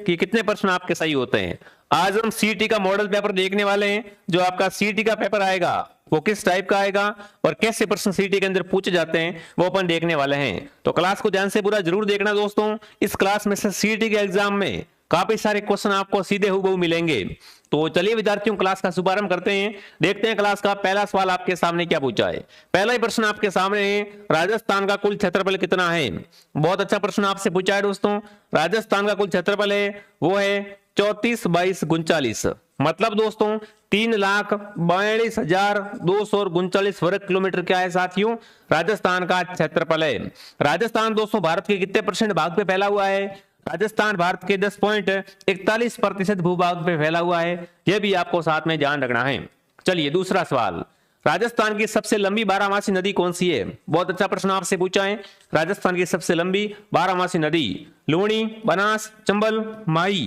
कि कितने प्रश्न आपके सही होते हैं। आज हम सीईटी का मॉडल पेपर देखने वाले हैं। जो आपका सीईटी का पेपर आएगा वो किस टाइप का आएगा और कैसे प्रश्न सीईटी के अंदर पूछे जाते हैं वो अपन देखने वाले हैं। तो क्लास को ध्यान से पूरा जरूर देखना दोस्तों। इस क्लास में से सीईटी के एग्जाम में काफी सारे क्वेश्चन आपको सीधे हूबहू मिलेंगे। तो चलिए विद्यार्थियों क्लास का शुभारंभ करते हैं। देखते हैं क्लास का पहला सवाल आपके सामने क्या पूछा है। पहला ही प्रश्न आपके सामने है, राजस्थान का कुल क्षेत्रफल कितना है। बहुत अच्छा प्रश्न आपसे पूछा है दोस्तों। राजस्थान का कुल क्षेत्रफल है वो है 34/2239। मतलब दोस्तों 3,42,239 वर्ग किलोमीटर क्या है साथियों, राजस्थान का क्षेत्रफल है। राजस्थान दोस्तों भारत के कितने परसेंट भाग पे फैला हुआ है। राजस्थान भारत के 10.41% भूभाग पे फैला हुआ है। यह भी आपको साथ में ध्यान रखना है। चलिए दूसरा सवाल, राजस्थान की सबसे लंबी बारहमासी नदी कौन सी है। बहुत अच्छा प्रश्न आपसे पूछा है। राजस्थान की सबसे लंबी बारहमासी नदी लूणी, बनास, चंबल, माही।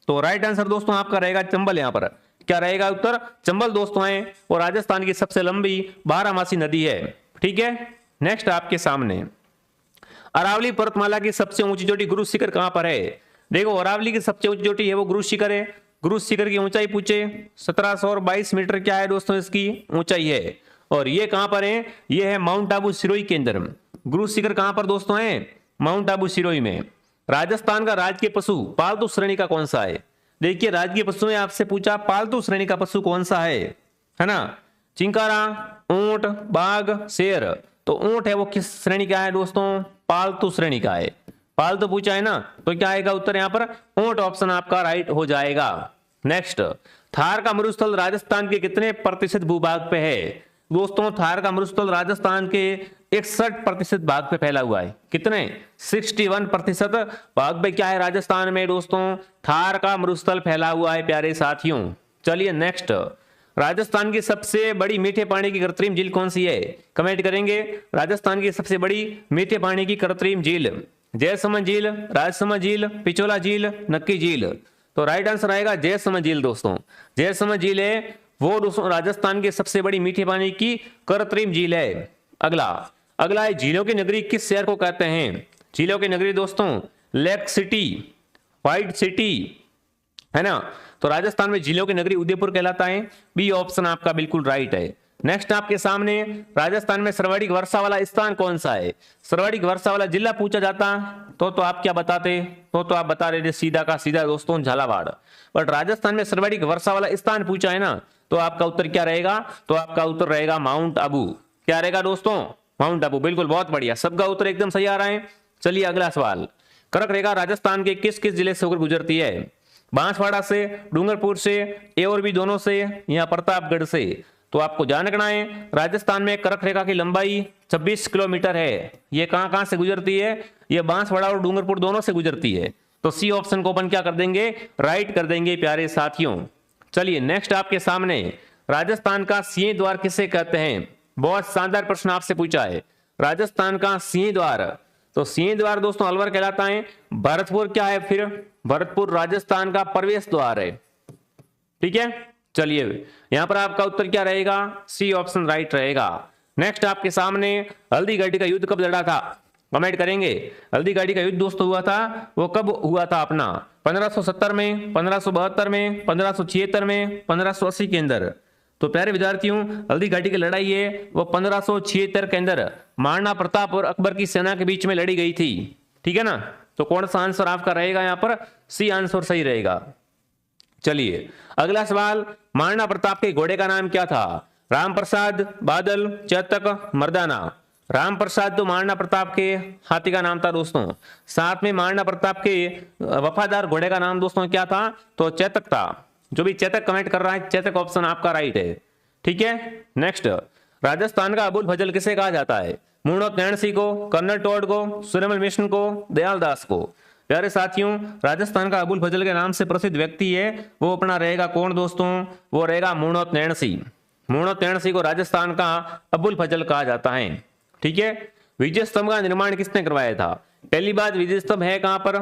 तो राइट आंसर दोस्तों आपका रहेगा चंबल। यहां पर क्या रहेगा उत्तर, चंबल दोस्तों है और राजस्थान की सबसे लंबी बारहमासी नदी है। ठीक है, नेक्स्ट आपके सामने अरावली पर्वतमाला की सबसे ऊंची चोटी गुरु शिखर कहां पर है। देखो अरावली की सबसे ऊंची चोटी है वो गुरु शिखर है। गुरु शिखर की ऊंचाई पूछे 1722 मीटर क्या है दोस्तों इसकी ऊंचाई है। और ये कहां पर है, ये है माउंट आबू सिरोही के अंदर। गुरु शिखर कहां पर दोस्तों है, माउंट आबू सिरोही में। राजस्थान का राजकीय पशु पालतू श्रेणी का कौन सा है। देखिए राजकीय पशु में आपसे पूछा पालतू श्रेणी का पशु कौन सा है ना। चिंकारा, ऊंट, बाघ, शेर। तो ऊंट है वो किस श्रेणी का है दोस्तों, पालतू श्रेणी का है। पालतू पूछा है ना, तो क्या आएगा उत्तर यहाँ पर ऊंट ऑप्शन आपका राइट हो जाएगा। नेक्स्ट, थार का मरुस्थल राजस्थान के कितने प्रतिशत भूभाग पे है। दोस्तों थार का मरुस्थल राजस्थान के 61% भाग पे फैला हुआ है। कितने, 61% भाग पे क्या है राजस्थान में दोस्तों, थार का मरुस्थल फैला हुआ है प्यारे साथियों। चलिए नेक्स्ट, राजस्थान की सबसे बड़ी मीठे पानी की कृत्रिम झील कौन सी है। कमेंट करेंगे राजस्थान की सबसे बड़ी मीठे पानी की कृत्रिम झील, जयसमंद झील, राजसमंद झील, पिछोला झील, नक्की झील। तो राइट आंसर आएगा जयसमंद झील दोस्तों। जयसमंद झील है वो दोस्तों राजस्थान की सबसे बड़ी मीठे पानी की कृत्रिम झील है। अगला है झीलों की नगरी किस शहर को कहते हैं। झीलों की नगरी दोस्तों लेक सिटी, व्हाइट सिटी, है ना। तो राजस्थान में झीलों की नगरी उदयपुर कहलाता है। बी ऑप्शन आपका बिल्कुल राइट है। नेक्स्ट आपके सामने राजस्थान में सर्वाधिक वर्षा वाला स्थान कौन सा है। सर्वाधिक वर्षा वाला जिला पूछा जाता तो आप क्या बताते, तो आप बता रहे थे सीधा का सीधा दोस्तों झालावाड़। बट राजस्थान में सर्वाधिक वर्षा वाला स्थान पूछा है ना, तो आपका उत्तर क्या रहेगा, तो आपका उत्तर रहेगा माउंट आबू। क्या रहेगा दोस्तों, माउंट आबू। बिल्कुल बहुत बढ़िया, सबका उत्तर एकदम सही आ रहा है। चलिए अगला सवाल, कर्क रेखा राजस्थान के किस किस जिले से होकर गुजरती है। बांसवाड़ा से, डूंगरपुर से, ए और बी दोनों से, या प्रतापगढ़ से। तो आपको ध्यान रखना है राजस्थान में कर्क रेखा की लंबाई 26 किलोमीटर है। ये कहां से गुजरती है, ये बांसवाड़ा और डूंगरपुर दोनों से गुजरती है। तो सी ऑप्शन को अपन क्या कर देंगे, राइट कर देंगे प्यारे साथियों। चलिए नेक्स्ट आपके सामने राजस्थान का सिंह द्वार किसे कहते हैं। बहुत शानदार प्रश्न आपसे पूछा है। राजस्थान का सिंह द्वार, तो सिंह द्वार दोस्तों अलवर कहलाता है। भरतपुर क्या है फिर, भरतपुर राजस्थान का प्रवेश द्वार है। ठीक है, चलिए यहां पर आपका उत्तर क्या रहेगा, सी ऑप्शन राइट रहेगा। नेक्स्ट आपके सामने हल्दी घाटी का युद्ध कब लड़ा था। कमेंट करेंगे हल्दी घाटी का युद्ध दोस्तों हुआ था, वो कब हुआ था अपना, 1570 में, 1572 में, 1576 में, 1580 के अंदर। तो प्यारे विद्यार्थियों हल्दी घाटी की लड़ाई है वो 1576 के अंदर महाराणा प्रताप और अकबर की सेना के बीच में लड़ी गई थी। ठीक है ना, तो कौन सा आंसर आपका रहेगा यहाँ पर, सी आंसर सही रहेगा। चलिए अगला सवाल, महाराणा प्रताप के घोड़े का नाम क्या था। राम प्रसाद, बादल, चेतक, मर्दाना। राम प्रसाद तो महाराणा प्रताप के हाथी का नाम था दोस्तों। साथ में महाराणा प्रताप के वफादार घोड़े का नाम दोस्तों क्या था, तो चेतक था। जो भी चेतक कमेंट कर रहा है चेतक ऑप्शन आपका राइट है। ठीक है, नेक्स्ट राजस्थान का अबुल फजल किसे कहा जाता है। मूर्णोत नैण सिंह को, कर्नल टोड को, सूर्यमल मिशन को, दयाल दास को। प्यारे साथियों राजस्थान का अबुल फजल के नाम से प्रसिद्ध व्यक्ति है वो अपना रहेगा कौन दोस्तों, वो रहेगा मूर्णोत नैण सिंह। मूर्णोत नैण सिंह को राजस्थान का अबुल फजल कहा जाता है। ठीक है, विजय स्तंभ का निर्माण किसने करवाया था। पहली बात विजय स्तंभ है कहां पर,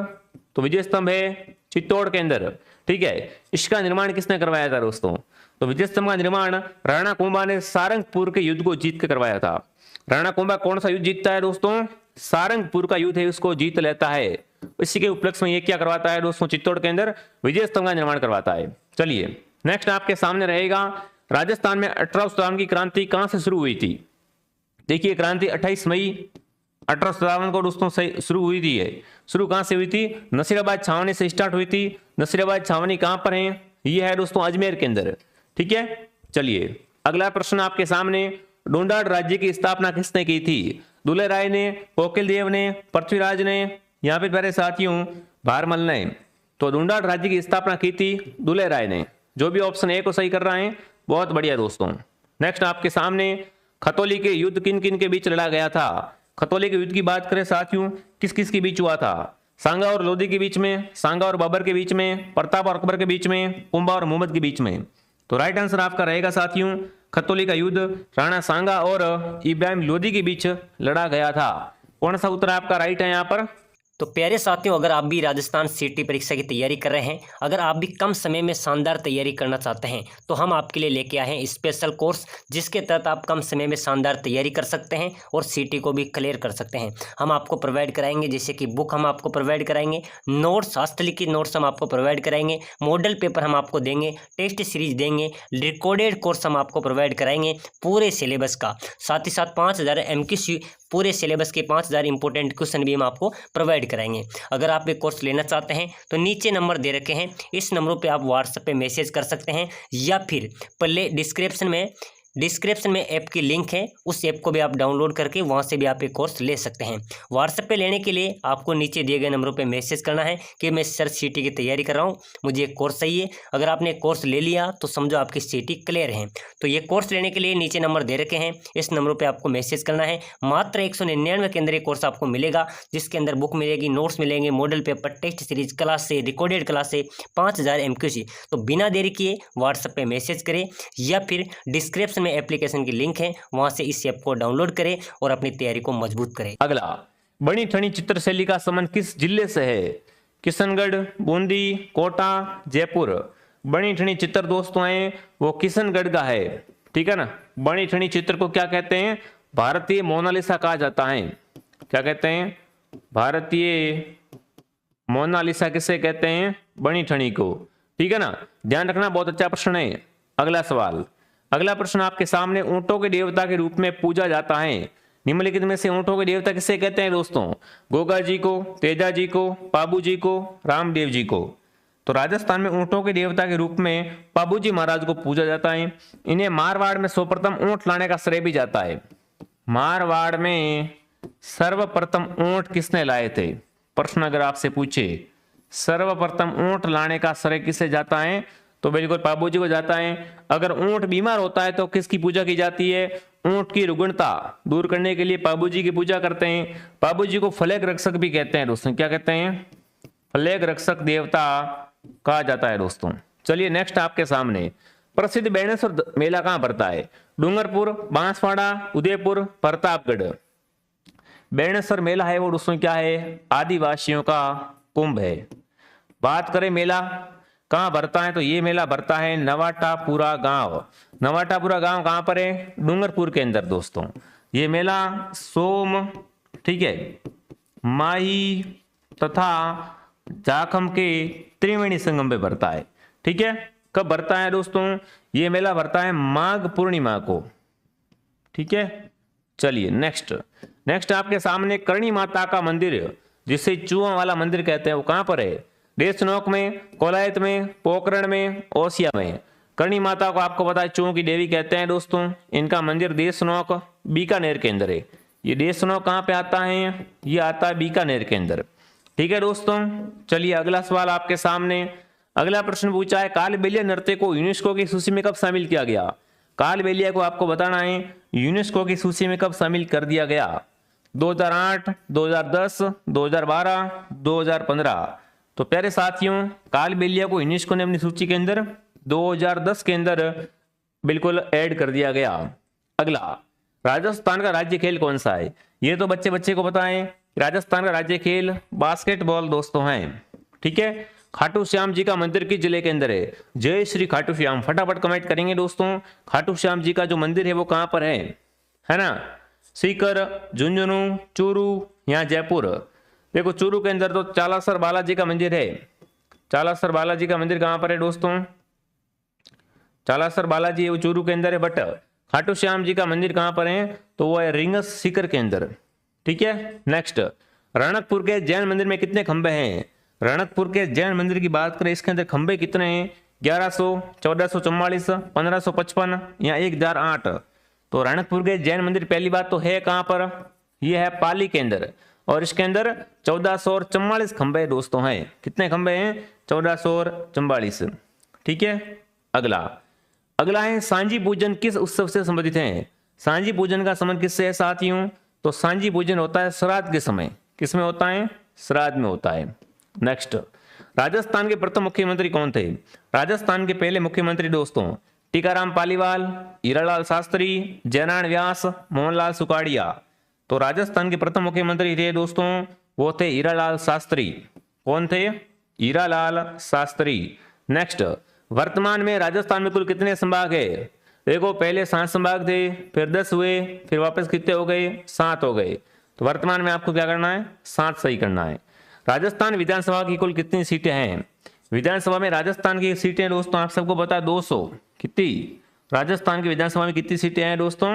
तो विजय स्तंभ है चित्तौड़ के अंदर। ठीक है, इसका निर्माण किसने करवाया था दोस्तों, तो विजय स्तंभ का निर्माण राणा कुंभा ने सारंगपुर के युद्ध को जीत के करवाया था। राणा कुंभा कौन सा युद्ध जीतता है दोस्तों, सारंगपुर का युद्ध है उसको जीत लेता है। इसी के उपलक्ष्य में ये क्या करवाता है दोस्तों, चित्तौड़ के अंदर विजय स्तंभ का निर्माण करवाता है। चलिए नेक्स्ट आपके सामने रहेगा, राजस्थान में 1857 की क्रांति कहां से शुरू हुई थी। देखिए क्रांति 28 मई 1857 को दोस्तों शुरू हुई थी। है शुरू कहां से हुई थी, नसीराबाद छावनी से स्टार्ट हुई थी। नसीराबाद छावनी कहां पर है, ये है दोस्तों अजमेर के अंदर। ठीक है, चलिए अगला प्रश्न आपके सामने, डोंडाड राज्य की स्थापना किसने की थी। दुले राय ने, कोकिल देव ने, पृथ्वीराज ने, यहाँ पे प्यारे साथियों भारमल ने। तो डोंडाड राज्य की स्थापना की थी दुले राय ने। जो भी ऑप्शन ए को सही कर रहा है बहुत बढ़िया दोस्तों। नेक्स्ट आपके सामने, खतौली के युद्ध किन किन के बीच लड़ा गया था। खतौली के युद्ध की बात करें साथियों, किस किस के बीच हुआ था, सांगा और लोधी के बीच में, सांगा और बाबर के बीच में, प्रताप और अकबर के बीच में, कुंभा और मोहम्मद के बीच में। तो राइट आंसर आपका रहेगा साथियों, खतौली का युद्ध राणा सांगा और इब्राहिम लोधी के बीच लड़ा गया था। कौन सा उत्तर आपका राइट है यहाँ पर। तो प्यारे साथियों, अगर आप भी राजस्थान सीटी परीक्षा की तैयारी कर रहे हैं, अगर आप भी कम समय में शानदार तैयारी करना चाहते हैं, तो हम आपके लिए लेके आए हैं स्पेशल कोर्स, जिसके तहत आप कम समय में शानदार तैयारी कर सकते हैं और सीटी को भी क्लियर कर सकते हैं। हम आपको प्रोवाइड कराएंगे, जैसे कि बुक हम आपको प्रोवाइड कराएंगे, नोट्स, हस्तलिखित नोट्स हम आपको प्रोवाइड कराएंगे, मॉडल पेपर हम आपको देंगे, टेस्ट सीरीज देंगे, रिकॉर्डेड कोर्स हम आपको प्रोवाइड कराएंगे पूरे सिलेबस का। साथ ही साथ 5000 MQC पूरे सिलेबस के 5000 इंपॉर्टेंट क्वेश्चन भी हम आपको प्रोवाइड कराएंगे। अगर आप ये कोर्स लेना चाहते हैं तो नीचे नंबर दे रखे हैं, इस नंबरों पे आप व्हाट्सएप पे मैसेज कर सकते हैं, या फिर पहले डिस्क्रिप्शन में ऐप की लिंक है, उस ऐप को भी आप डाउनलोड करके वहाँ से भी आप ये कोर्स ले सकते हैं। व्हाट्सएप पे लेने के लिए आपको नीचे दिए गए नंबरों पे मैसेज करना है कि मैं सर सीटी की तैयारी कर रहा हूँ, मुझे एक कोर्स चाहिए। अगर आपने कोर्स ले लिया तो समझो आपकी सीटी क्लियर है। तो ये कोर्स लेने के लिए नीचे नंबर दे रखे हैं, इस नंबरों पर आपको मैसेज करना है। मात्र 199 के अंदर ये कोर्स आपको मिलेगा, जिसके अंदर बुक मिलेगी, नोट्स मिलेंगे, model paper, test series, class से, रिकॉर्डेड क्लास से, 5000 MQC। तो बिना देरी किए व्हाट्सएप पे मैसेज करें, या फिर डिस्क्रिप्शन में एप्लीकेशन की लिंक है, वहां से इस ऐप को डाउनलोड करें और अपनी तैयारी को मजबूत करें। अगला, बनी ठनी चित्रशैली का संबंध किस जिले से है। किशनगढ़, बूंदी, कोटा, जयपुर। बनी ठनी चित्र दोस्तों है वो किशनगढ़ का है। ठीक है ना। बनी ठनी चित्र को क्या कहते हैं, भारतीय मोनालिसा कहा जाता है। क्या कहते हैं, भारतीय मोनालिसा किसे कहते हैं, बनी ठनी को। ठीक है ना, ध्यान रखना, बहुत अच्छा प्रश्न है। अगला सवाल, अगला प्रश्न आपके सामने, ऊंटों के देवता के रूप में पूजा जाता है, निम्नलिखित में से ऊंटों के देवता किसे कहते हैं दोस्तों। गोगा जी को, तेजा जी को, पाबू जी को, रामदेव जी को। तो राजस्थान में ऊंटों के देवता के रूप में पाबू जी महाराज को पूजा जाता है। इन्हें मारवाड़ में सर्वप्रथम ऊंट लाने का श्रेय भी जाता है। मारवाड़ में सर्वप्रथम ऊंट किसने लाए थे, प्रश्न अगर आपसे पूछे सर्वप्रथम ऊंट लाने का श्रेय किसे जाता है, तो बिल्कुल पाबू जी को जाता है। अगर ऊंट बीमार होता है तो किसकी पूजा की जाती है, ऊंट की रुग्णता दूर करने के लिए पाबू जी की पूजा करते हैं। पाबू जी को फलेग रक्षक भी कहते हैं दोस्तों। क्या कहते हैं, फलेग रक्षक देवता कहा जाता है दोस्तों। चलिए नेक्स्ट आपके सामने, प्रसिद्ध बेणेश्वर मेला कहां पड़ता है। डूंगरपुर, बांसवाड़ा, उदयपुर, प्रतापगढ़। बेणेश्वर मेला है वो दोस्तों क्या है, आदिवासियों का कुंभ है। बात करें मेला कहां भरता है, तो ये मेला भरता है नवाटापुरा गांव। नवाटापुरा गांव कहां पर है, डूंगरपुर के अंदर दोस्तों। ये मेला सोम, ठीक है, माही तथा जाखम के त्रिवेणी संगम पे भरता है। ठीक है, कब भरता है दोस्तों, ये मेला भरता है माघ पूर्णिमा को। ठीक है, चलिए नेक्स्ट आपके सामने करणी माता का मंदिर, जिसे चूहा वाला मंदिर कहते हैं, वो कहां पर है। देशनोक में, कोलायत में, पोखरण में, ओसिया में। करणी माता को आपको पता है चूहों की देवी कहते हैं दोस्तों। इनका मंदिर देशनोक बीकानेर के अंदर है। ये देशनोक कहां पे आता है, ये आता है बीकानेर के अंदर। ठीक है दोस्तों, चलिए अगला सवाल आपके सामने। अगला प्रश्न पूछा है, कालबेलिया नृत्य को यूनेस्को की सूची में कब शामिल किया गया। कालबेलिया को आपको बताना है यूनेस्को की सूची में कब शामिल कर दिया गया। 2008, 2010, 2012, 2015। तो प्यारे साथियों, कालबेलिया को यूनेस्को ने अपनी सूची के अंदर 2010 के अंदर बिल्कुल ऐड कर दिया गया। अगला, राजस्थान का राज्य खेल कौन सा है। ये तो बच्चे को पता है, राजस्थान का राज्य खेल बास्केटबॉल दोस्तों है। ठीक है, खाटू श्याम जी का मंदिर किस जिले के अंदर है। जय श्री खाटू श्याम, फटाफट कमेंट करेंगे दोस्तों। खाटू श्याम जी का जो मंदिर है वो कहां पर है ना, सीकर, झुंझुनू, चूरू या जयपुर। देखो चूरू के अंदर तो चालासर बालाजी का मंदिर है। चालासर बालाजी का मंदिर कहां पर है दोस्तों? चालासर बालाजी वो चूरू के अंदर है। बट खाटू श्याम जी का मंदिर कहां पर है? तो वो है रिंगस सीकर के अंदर। ठीक है। नेक्स्ट, रणकपुर के जैन मंदिर में कितने खंबे हैं? रणकपुर के जैन मंदिर की बात करें, इसके अंदर खंबे कितने हैं? 1100, 1444, 1555 या 1008? तो रणकपुर के जैन मंदिर पहली बात तो है कहां पर? यह है पाली के अंदर, और इसके अंदर 1444 खंबे दोस्तों हैं। कितने खंबे हैं? 1444। ठीक है। अगला है सांझी पूजन किस उत्सव से संबंधित है? सांझी पूजन का संबंध किससे है साथियों? तो सांझी पूजन होता है श्राद्ध के समय। किसमें होता है? श्राद्ध में होता है। नेक्स्ट, राजस्थान के प्रथम मुख्यमंत्री कौन थे? राजस्थान के पहले मुख्यमंत्री दोस्तों टीकाराम पालीवाल, हीरालाल शास्त्री, जयनारायण व्यास, मोहनलाल सुखाड़िया। तो राजस्थान के प्रथम मुख्यमंत्री थे दोस्तों, वो थे हीरालाल शास्त्री। कौन थे? हीरालाल शास्त्री। नेक्स्ट, वर्तमान में राजस्थान में कुल कितने संभाग है? देखो पहले 7 संभाग थे, फिर 10 हुए, फिर वापस कितने हो गए? 7 हो गए। तो वर्तमान में आपको क्या करना है? 7 सही करना है। राजस्थान विधानसभा की कुल कितनी सीटें हैं? विधानसभा में राजस्थान की सीटें दोस्तों आप सबको पता है 200। कितनी? राजस्थान की विधानसभा में कितनी सीटें हैं दोस्तों?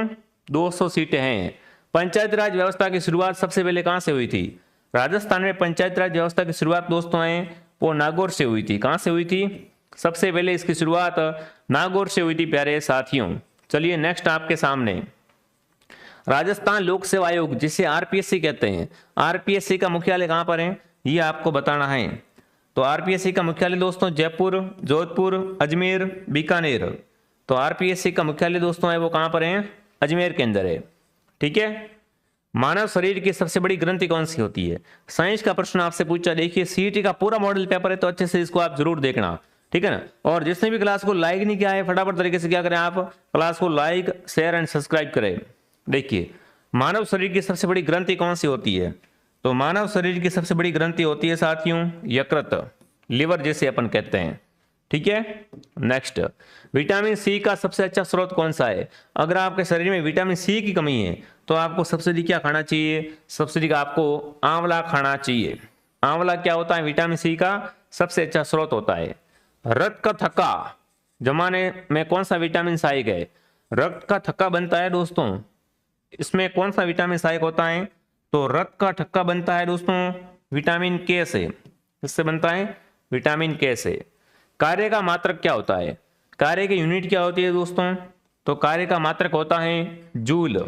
200 सीटें हैं। पंचायत राज व्यवस्था की शुरुआत सबसे पहले कहां से हुई थी? राजस्थान में पंचायत राज व्यवस्था की शुरुआत दोस्तों है वो नागौर से हुई थी। कहां से हुई थी? सबसे पहले इसकी शुरुआत नागौर से हुई थी प्यारे साथियों। चलिए नेक्स्ट आपके सामने राजस्थान लोक सेवा आयोग जिसे आरपीएससी कहते हैं, आरपीएससी का मुख्यालय कहां पर है ये आपको बताना है। तो आरपीएससी का मुख्यालय दोस्तों जयपुर, जोधपुर, अजमेर, बीकानेर। तो आरपीएससी का मुख्यालय दोस्तों है वो कहां पर है? अजमेर के अंदर है। ठीक है। मानव शरीर की सबसे बड़ी ग्रंथि कौन सी होती है? साइंस का प्रश्न आपसे पूछा। देखिए सीईटी का पूरा मॉडल पेपर है तो अच्छे से इसको आप जरूर देखना। ठीक है ना। और जिसने भी क्लास को लाइक नहीं किया है फटाफट तरीके से क्या करें, आप क्लास को लाइक, शेयर एंड सब्सक्राइब करें। देखिए मानव शरीर की सबसे बड़ी ग्रंथि कौन सी होती है? तो मानव शरीर की सबसे बड़ी ग्रंथि होती है साथियों यकृत, लिवर जिसे अपन कहते हैं। ठीक है। नेक्स्ट, विटामिन सी का सबसे अच्छा स्रोत कौन सा है? अगर आपके शरीर में विटामिन सी की कमी है तो आपको सबसे अधिक क्या खाना चाहिए? सबसे अधिक आपको आंवला खाना चाहिए। आंवला क्या होता है? विटामिन सी का सबसे अच्छा स्रोत होता है। रक्त का थक्का जमाने में कौन सा विटामिन सहायक है? रक्त का थक्का बनता है दोस्तों, इसमें कौन सा विटामिन सहायक होता है? तो रक्त का थक्का बनता है दोस्तों विटामिन के से। किससे बनता है? विटामिन के से। कार्य का मात्रक क्या होता है? कार्य की यूनिट क्या होती है दोस्तों? तो कार्य का मात्रक होता है जूल।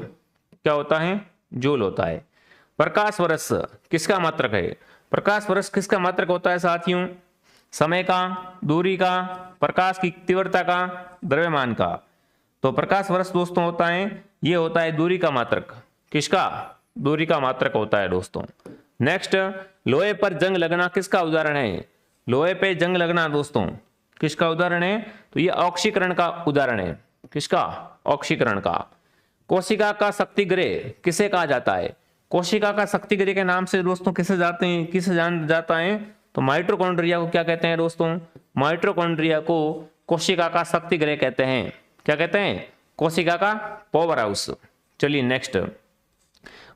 क्या होता है? जूल होता है। प्रकाश वर्ष किसका मात्रक है? प्रकाश वर्ष किसका मात्रक होता है साथियों? समय का, दूरी का, प्रकाश की तीव्रता का, द्रव्यमान का। तो प्रकाश वर्ष दोस्तों होता है ये होता है दूरी का मात्रक। किसका? दूरी का मात्रक होता है दोस्तों। नेक्स्ट, लोहे पर जंग लगना किसका उदाहरण है? लोहे पे जंग लगना दोस्तों किसका उदाहरण है? तो ये ऑक्सीकरण का उदाहरण है। किसका? ऑक्सीकरण का। कोशिका का शक्तिगृह किसे कहा जाता है? कोशिका का शक्तिगृह के नाम से दोस्तों किसे जान जाता है? तो माइटोकॉन्ड्रिया को क्या कहते हैं दोस्तों? माइटोकॉन्ड्रिया को कोशिका का शक्तिगृह कहते हैं। क्या कहते हैं? कोशिका का पावर हाउस। चलिए नेक्स्ट,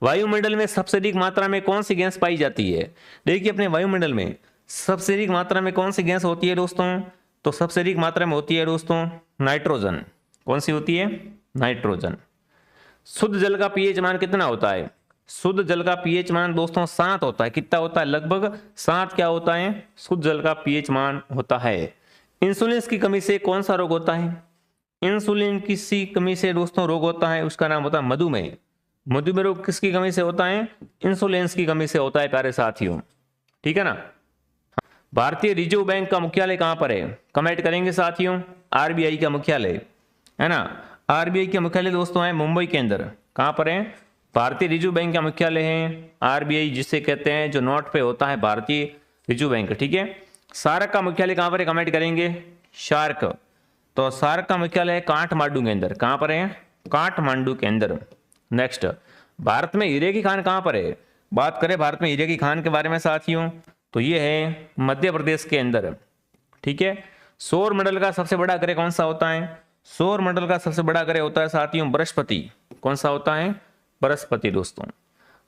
वायुमंडल में सबसे अधिक मात्रा में कौन सी गैस पाई जाती है? देखिए अपने वायुमंडल में सबसे अधिक मात्रा में कौन सी गैस होती है दोस्तों? तो सबसे अधिक मात्रा में होती है दोस्तों नाइट्रोजन। कौन सी होती है? नाइट्रोजन। शुद्ध जल का पीएच मान कितना होता है? शुद्ध जल का पीएच मान दोस्तों 7 होता है। कितना होता है? लगभग 7 क्या होता है? शुद्ध जल का पीएच मान होता है। इंसुलिन की कमी से कौन सा रोग होता है? इंसुलिन की कमी से दोस्तों रोग होता है उसका नाम होता है मधुमेह। मधुमेह रोग किसकी कमी से होता है? इंसुलिन की कमी से होता है प्यारे साथियों। ठीक है ना। भारतीय रिजर्व बैंक का मुख्यालय कहां पर है? कमेंट करेंगे साथियों। आरबीआई का मुख्यालय है ना। आरबीआई के मुख्यालय दोस्तों है मुंबई के अंदर। कहां पर है? भारतीय रिजर्व बैंक का मुख्यालय है आरबीआई जिसे कहते हैं जो नोट पे होता है भारतीय रिजर्व बैंक। ठीक है। सार्क का मुख्यालय कहां पर है? कमेंट करेंगे। शार्क। तो सार्क का मुख्यालय है काठमांडू के अंदर। कहां पर है? काठमांडू के अंदर। नेक्स्ट, भारत में हीरे की खान कहां पर है? बात करें भारत में हीरे की खान के बारे में साथियों तो ये है मध्य प्रदेश के अंदर। ठीक है। सौर मंडल का सबसे बड़ा ग्रह कौन सा होता है? सौर मंडल का सबसे बड़ा ग्रह होता है साथियों बृहस्पति। कौन सा होता है? बृहस्पति दोस्तों।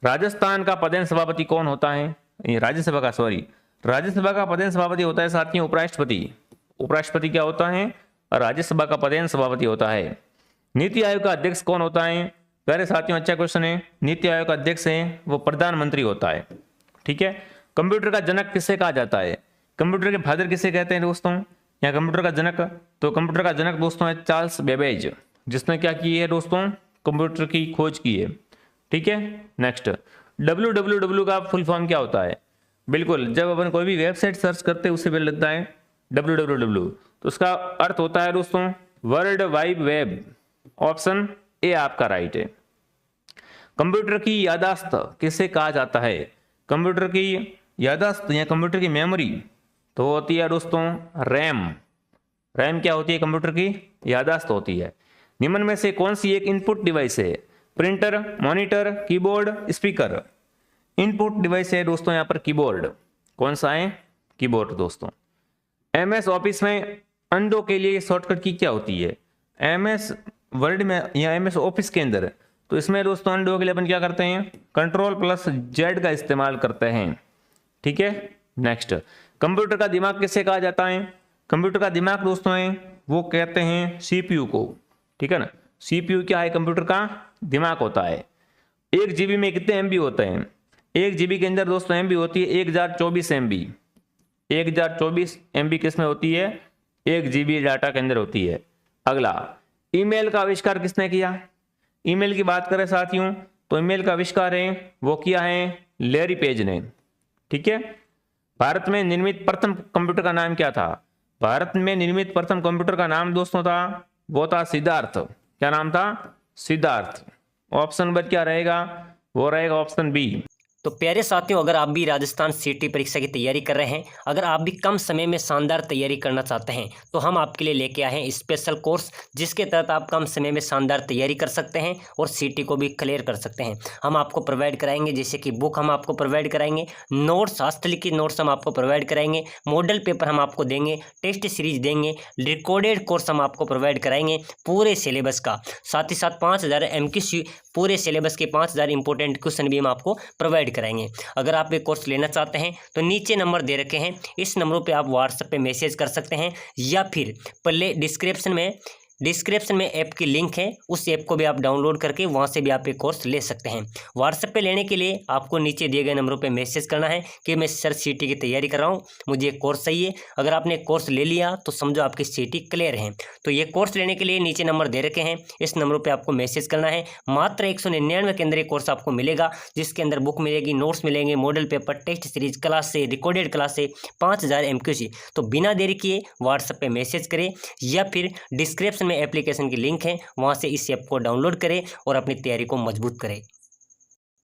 राजस्थान का पदेन सभापति कौन होता है? ये राज्यसभा का, सॉरी, राज्यसभा का पदेन सभापति होता है साथियों उपराष्ट्रपति। उपराष्ट्रपति क्या होता है? राज्यसभा का पदेन सभापति होता है। नीति आयोग का अध्यक्ष कौन होता है? प्यारे साथियों अच्छा क्वेश्चन है। नीति आयोग का अध्यक्ष है वो प्रधानमंत्री होता है। ठीक है। कंप्यूटर का जनक किसे कहा जाता है? कंप्यूटर के फादर किसे कहते हैं दोस्तों? या कंप्यूटर का जनक, तो कंप्यूटर का जनक दोस्तों है चार्ल्स बेबेज, जिसने क्या की है दोस्तों? कंप्यूटर की खोज की है। ठीक है। नेक्स्ट, www का फुल फॉर्म क्या होता है? बिल्कुल, जब अपन कोई भी वेबसाइट सर्च करते हैं उससे पहले लगता है www, तो उसका अर्थ होता है दोस्तों world wide web. Option A आपका राइट है। कंप्यूटर की याददाश्त किसे कहा जाता है? कंप्यूटर की याददाश्त या कंप्यूटर की मेमोरी तो होती है दोस्तों रैम। रैम क्या होती है? कंप्यूटर की याददाश्त होती है। निम्न में से कौन सी एक इनपुट डिवाइस है? Printer, monitor, keyboard, speaker. Input device है दोस्तों यहाँ पर कीबोर्ड। कौन सा है? कीबोर्ड दोस्तों। एमएस ऑफिस में अंडो के लिए शॉर्टकट की क्या होती है? एमएस वर्ड में या एमएस ऑफिस के अंदर, तो इसमें दोस्तों अंडो के लिए अपन क्या करते हैं? Ctrl+Z का इस्तेमाल करते हैं। ठीक है। नेक्स्ट, कंप्यूटर का दिमाग किसे कहा जाता है? कंप्यूटर का दिमाग दोस्तों है वो कहते हैं सीपीयू को। ठीक है ना। सीपीयू क्या है? कंप्यूटर का दिमाग होता है। 1 GB में कितने एमबी होते हैं? 1 GB के अंदर दोस्तों एमबी होती है 1024 MB। 1024 MB किस में होती है? 1 GB डाटा के अंदर होती है। अगला, ईमेल का आविष्कार किसने किया? ईमेल की बात करें साथियों तो ईमेल का आविष्कार है वो किया है लैरी पेज ने। ठीक है। भारत में निर्मित प्रथम कंप्यूटर का नाम क्या था? भारत में निर्मित प्रथम कंप्यूटर का नाम दोस्तों था वो था सिद्धार्थ। क्या नाम था? सिद्धार्थ। ऑप्शन नंबर क्या रहेगा? वो रहेगा ऑप्शन बी। तो प्यारे साथियों, अगर आप भी राजस्थान सीटी परीक्षा की तैयारी कर रहे हैं, अगर आप भी कम समय में शानदार तैयारी करना चाहते हैं, तो हम आपके लिए लेके आए हैं स्पेशल कोर्स, जिसके तहत आप कम समय में शानदार तैयारी कर सकते हैं और सीटी को भी क्लियर कर सकते हैं। हम आपको प्रोवाइड कराएंगे जैसे कि बुक हम आपको प्रोवाइड कराएंगे, नोट्स, हस्तलिखित नोट्स हम आपको प्रोवाइड कराएंगे, मॉडल पेपर हम आपको देंगे, टेस्ट सीरीज देंगे, रिकॉर्डेड कोर्स हम आपको प्रोवाइड कराएंगे पूरे सिलेबस का। साथ ही साथ 5000 MQ पूरे सिलेबस के 5000 इंपॉर्टेंट क्वेश्चन भी हम आपको प्रोवाइड कराएंगे। अगर आप ये कोर्स लेना चाहते हैं तो नीचे नंबर दे रखे हैं, इस नंबरों पे आप व्हाट्सएप पे मैसेज कर सकते हैं, या फिर पहले डिस्क्रिप्शन में ऐप की लिंक है, उस ऐप को भी आप डाउनलोड करके वहाँ से भी आप ये कोर्स ले सकते हैं। व्हाट्सएप पे लेने के लिए आपको नीचे दिए गए नंबरों पे मैसेज करना है कि मैं सर सीटी की तैयारी कर रहा हूँ, मुझे कोर्स चाहिए। अगर आपने कोर्स ले लिया तो समझो आपकी सीटी क्लियर है। तो ये कोर्स लेने के लिए नीचे नंबर दे रखे हैं, इस नंबरों पर आपको मैसेज करना है। मात्र 199 के अंदर ये कोर्स आपको मिलेगा, जिसके अंदर बुक मिलेगी, नोट्स मिलेंगे, model paper, test series, class से, रिकॉर्डेड क्लास से, 5000 MQ। तो बिना देरी किए व्हाट्सएप पे मैसेज करें या फिर डिस्क्रिप्शन में एप्लीकेशन की लिंक है, वहाँ से इस ऐप को डाउनलोड करें और अपनी तैयारी को मजबूत करें।